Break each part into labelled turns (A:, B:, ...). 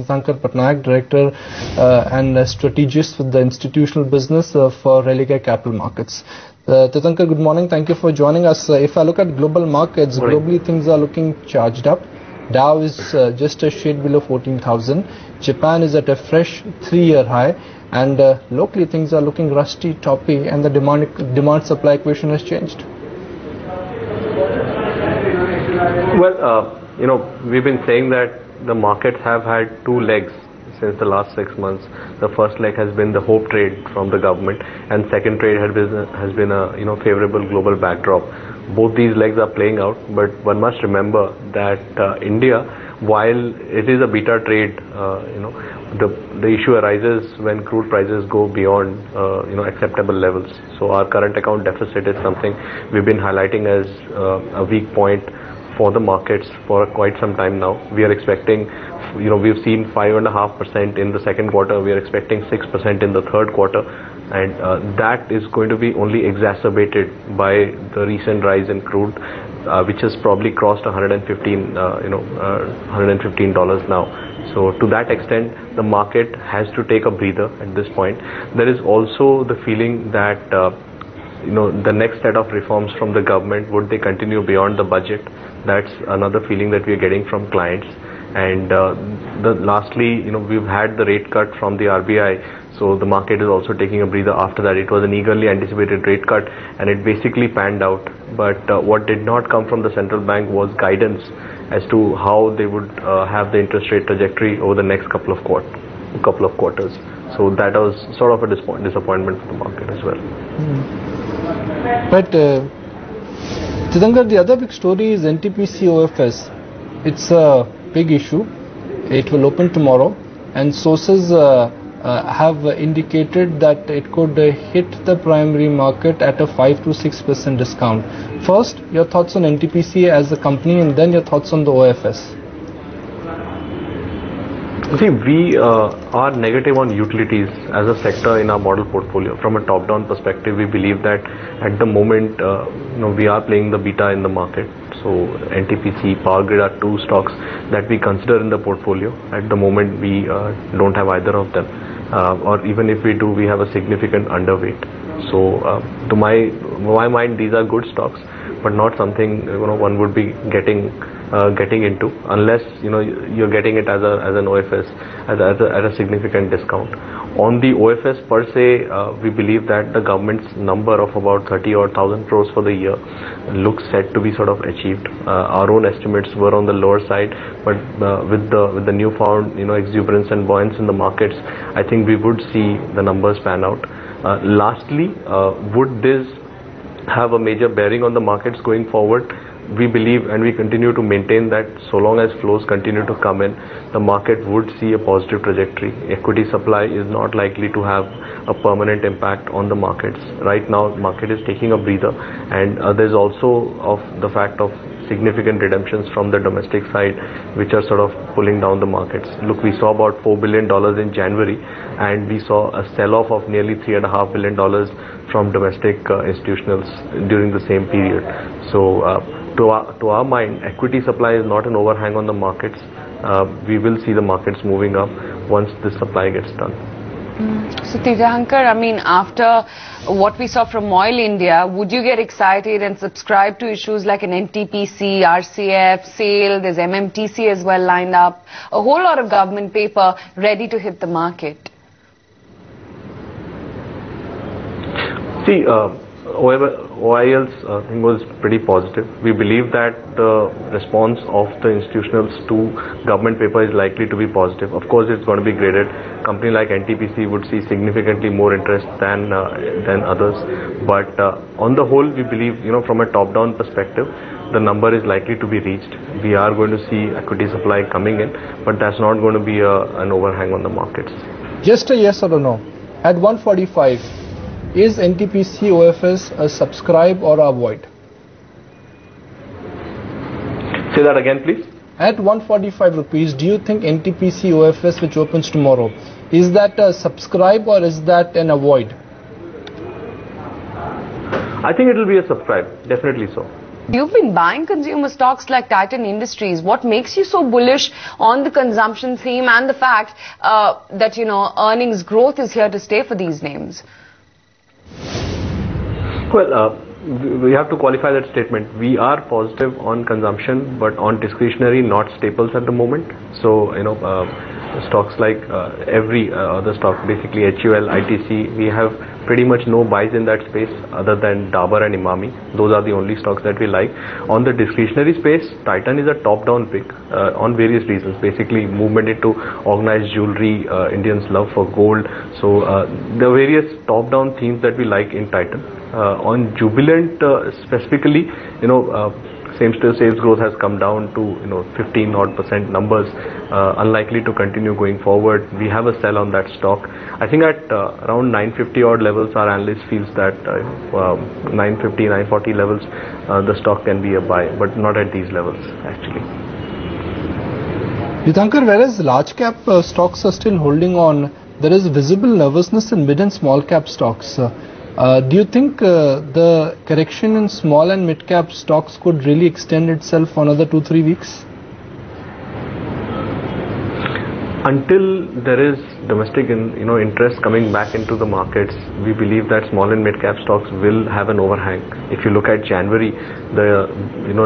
A: Titankar Patnaik, Director and Strategist with the institutional business for Religare Capital Markets. Titankar, good morning. Thank you for joining us. If I look at global markets, globally things are looking charged up. Dow is just a shade below 14,000. Japan is at a fresh 3-year high. And locally things are looking rusty, toppy, and the demand-supply equation has changed.
B: Well, we've been saying that the markets have had two legs since the last 6 months. The first leg has been the hope trade from the government, and second trade has been a favorable global backdrop. Both these legs are playing out, but one must remember that India, while it is a beta trade, the issue arises when crude prices go beyond acceptable levels. So our current account deficit is something we've been highlighting as a weak point for the markets for quite some time now. We are expecting, we've seen 5.5% in the second quarter. We are expecting 6% in the third quarter, and that is going to be only exacerbated by the recent rise in crude, which has probably crossed $115 now. So to that extent, the market has to take a breather at this point. There is also the feeling that the next set of reforms from the government, would they continue beyond the budget? That's another feeling that we are getting from clients. And lastly, we've had the rate cut from the RBI, so the market is also taking a breather after that. It was an eagerly anticipated rate cut, and it basically panned out. But what did not come from the central bank was guidance as to how they would have the interest rate trajectory over the next couple of quarters. So that was sort of a disappointment for the market as well.
A: But Titankar, the other big story is NTPC OFS. It's a big issue. It will open tomorrow, and sources have indicated that it could hit the primary market at a 5 to 6% discount. First, your thoughts on NTPC as a company, and then your thoughts on the OFS.
B: See, we are negative on utilities as a sector in our model portfolio. From a top-down perspective, we believe that at the moment, we are playing the beta in the market. So NTPC, Power Grid are two stocks that we consider in the portfolio. At the moment, we don't have either of them, or even if we do, we have a significant underweight. So to my mind, these are good stocks, but not something one would be getting into unless you're getting it as an OFS at a significant discount. On the OFS per se, we believe that the government's number of about 30,000 crores for the year looks set to be sort of achieved. Our own estimates were on the lower side, but with the newfound exuberance and buoyancy in the markets, I think we would see the numbers pan out. Lastly, would this have a major bearing on the markets going forward? We believe and we continue to maintain that so long as flows continue to come in, the market would see a positive trajectory. Equity supply is not likely to have a permanent impact on the markets. Right now, the market is taking a breather, and there's also of the fact of significant redemptions from the domestic side, which are sort of pulling down the markets. Look, we saw about $4 billion in January, and we saw a sell-off of nearly $3.5 billion from domestic institutionals during the same period. So to our mind, equity supply is not an overhang on the markets. We will see the markets moving up once this supply gets done.
C: So Titankar, after what we saw from Oil India, would you get excited and subscribe to issues like an NTPC, RCF, SAIL, there's MMTC as well lined up, a whole lot of government paper ready to hit the market?
B: See, OIL's thing was pretty positive. We believe that the response of the institutionals to government paper is likely to be positive. Of course, it's going to be graded. A company like NTPC would see significantly more interest than others. But on the whole, we believe, from a top-down perspective, the number is likely to be reached. We are going to see equity supply coming in, but that's not going to be an overhang on the markets.
A: Just a yes or a no. At 145. Is NTPC OFS a subscribe or avoid?
B: Say that again, please.
A: At 145 rupees, do you think NTPC OFS, which opens tomorrow, is that a subscribe or is that an avoid?
B: I think it will be a subscribe, definitely so.
C: You've been buying consumer stocks like Titan Industries. What makes you so bullish on the consumption theme and the fact that, earnings growth is here to stay for these names?
B: Well, we have to qualify that statement. We are positive on consumption, but on discretionary, not staples at the moment. So, stocks like every other stock, basically HUL, ITC, we have pretty much no buys in that space other than Dabur and Imami. Those are the only stocks that we like. On the discretionary space, Titan is a top-down pick on various reasons. Basically, movement into organized jewelry, Indians' love for gold. So, the various top-down themes that we like in Titan. On Jubilant specifically, same-store sales growth has come down to 15% numbers, unlikely to continue going forward. We have a sell on that stock. I think at around 950 odd levels, our analyst feels that 950, 940 levels, the stock can be a buy, but not at these levels actually.
A: Ditankar, whereas large cap stocks are still holding on, there is visible nervousness in mid and small cap stocks. Do you think the correction in small and mid cap stocks could really extend itself for another 2-3 weeks?
B: Until there is domestic interest coming back into the markets, we believe that small and mid cap stocks will have an overhang. If you look at January, the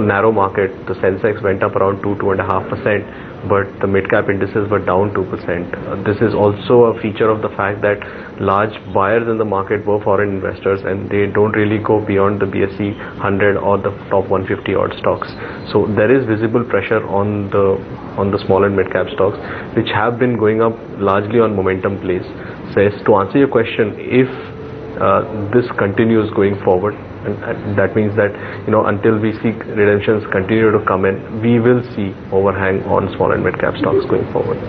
B: narrow market, the Sensex went up around 2.5%. But the mid-cap indices were down 2%. This is also a feature of the fact that large buyers in the market were foreign investors, and they don't really go beyond the BSE 100 or the top 150 odd stocks. So there is visible pressure on the small and mid-cap stocks, which have been going up largely on momentum plays. So yes, to answer your question, if this continues going forward, and that means that until we see redemptions continue to come in, we will see overhang on small and mid cap stocks going forward.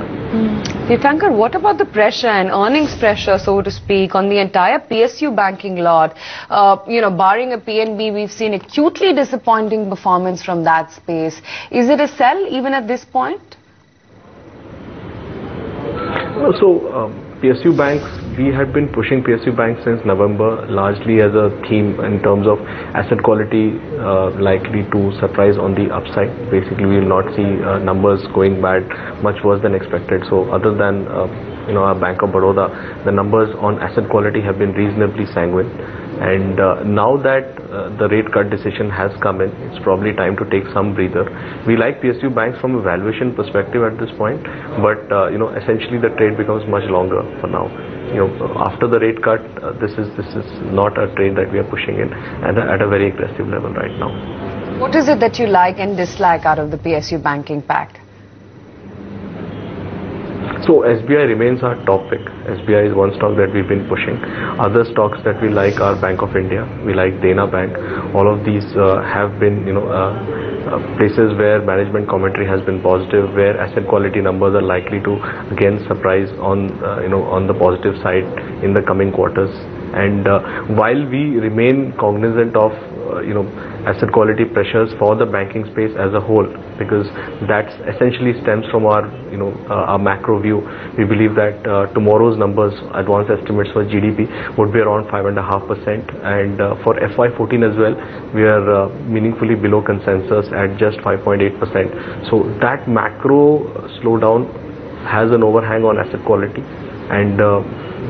C: Ditankar, what about the pressure and earnings pressure, so to speak, on the entire PSU banking lot? Barring a PNB, we've seen acutely disappointing performance from that space. Is it a sell even at this point?
B: So PSU banks, we had been pushing PSU banks since November, largely as a theme in terms of asset quality likely to surprise on the upside. Basically, we will not see numbers going bad much worse than expected. So other than our Bank of Baroda, the numbers on asset quality have been reasonably sanguine. And now that the rate cut decision has come in, it's probably time to take some breather. We like PSU banks from a valuation perspective at this point, but essentially the trade becomes much longer for now. After the rate cut, this is not a trade that we are pushing in at a very aggressive level right now.
C: What is it that you like and dislike out of the PSU banking pack?
B: So SBI remains our top pick. SBI is one stock that we've been pushing. Other stocks that we like are Bank of India. We like Dena Bank. All of these have been, places where management commentary has been positive, where asset quality numbers are likely to again surprise on, on the positive side in the coming quarters. And while we remain cognizant of, asset quality pressures for the banking space as a whole, because that essentially stems from our macro view. We believe that tomorrow's numbers, advanced estimates for GDP, would be around 5.5%, and for FY14 as well, we are meaningfully below consensus at just 5.8%. So that macro slowdown has an overhang on asset quality, and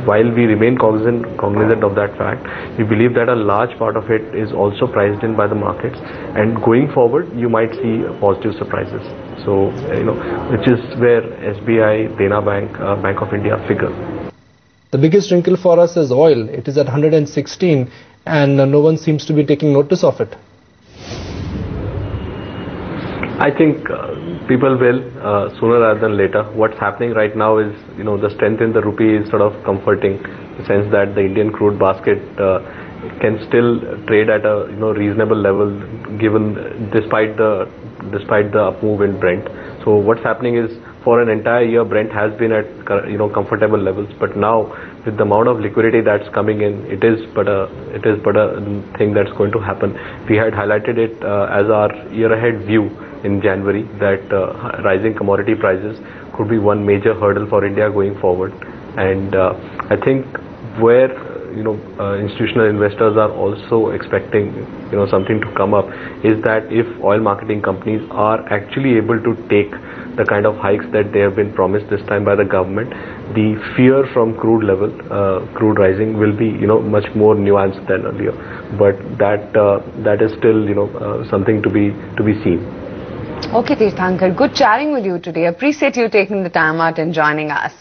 B: while we remain cognizant of that fact, we believe that a large part of it is also priced in by the markets, and going forward you might see positive surprises. So which is where SBI, Dena Bank, Bank of India figure.
A: The biggest wrinkle for us is oil. It is at 116 and no one seems to be taking notice of it.
B: I think people will sooner rather than later. What's happening right now is, the strength in the rupee is sort of comforting, in the sense that the Indian crude basket can still trade at a reasonable level, given despite the up move in Brent. So what's happening is, for an entire year, Brent has been at comfortable levels, but now with the amount of liquidity that's coming in, it is but a thing that's going to happen. We had highlighted it as our year ahead view in January, that rising commodity prices could be one major hurdle for India going forward. And I think where institutional investors are also expecting, something to come up, is that if oil marketing companies are actually able to take the kind of hikes that they have been promised this time by the government, the fear from crude level, crude rising, will be, much more nuanced than earlier. But that is still, something to be seen.
C: Okay, Tirthankar, good chatting with you today. Appreciate you taking the time out and joining us.